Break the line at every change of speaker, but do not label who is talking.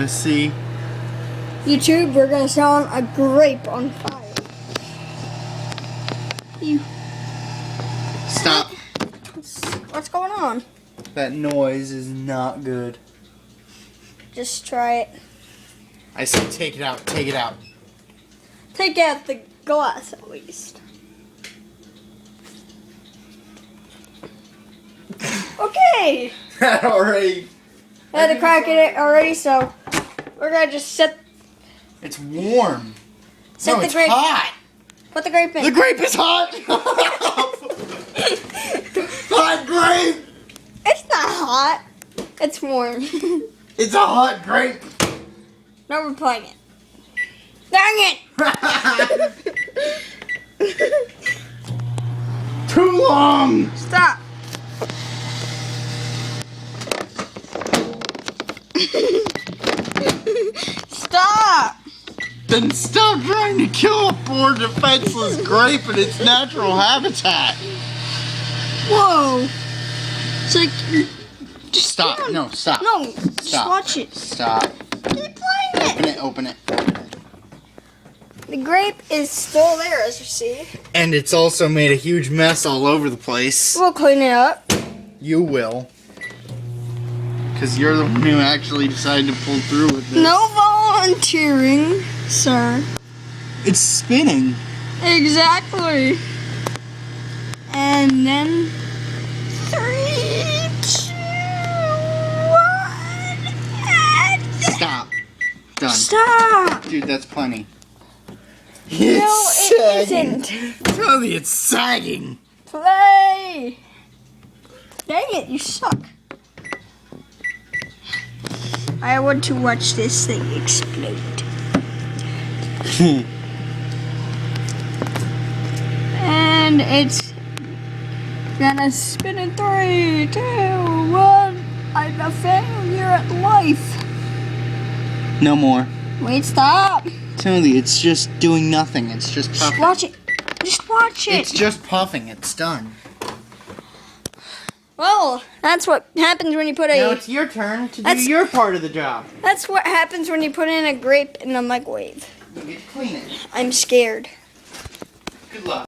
Let's see.
YouTube, we're gonna set a grape on fire.
Stop.
What's going on?
That noise is not good.
Just try it.
I said take it out, take it out.
Take out the glass at least. Okay.
Already.
I had to crack it already, so we're gonna just set
It's warm.
the
it's
grape.
hot.
Put the grape in.
The grape is hot. Hot grape.
It's not hot. It's warm.
It's a hot grape.
No, we're playing it. Dang it!
Too long.
Stop. Stop.
Then stop trying to kill a poor defenseless grape in its natural habitat.
Whoa. It's like, just
Stop.
down.
No, stop.
No, just
Stop.
watch it.
Stop.
Keep playing
Open it.
The grape is still there, as you see.
And it's also made a huge mess all over the place.
We'll clean it up.
You will. Because you're the one who actually decided to pull through with this.
No volunteering, sir.
It's spinning.
Exactly. And then 3, 2, 1, and
Stop. Done.
stop.
Dude, that's plenty.
No, it isn't.
Tell me it's sagging.
Play. Dang it, you suck. I want to watch this thing explode. And it's gonna spin in 3, 2, 1. I'm a failure at life.
No more.
Wait, stop.
Tony, it's just doing nothing. It's just
Just
puffing.
watch it. Just watch it.
It's just puffing. It's done.
Well, that's what happens when you put
Now
a.
it's your turn to do
That's-
your part of the job.
That's what happens when you put in a grape in the microwave.
You get to clean it.
I'm scared.
Good luck.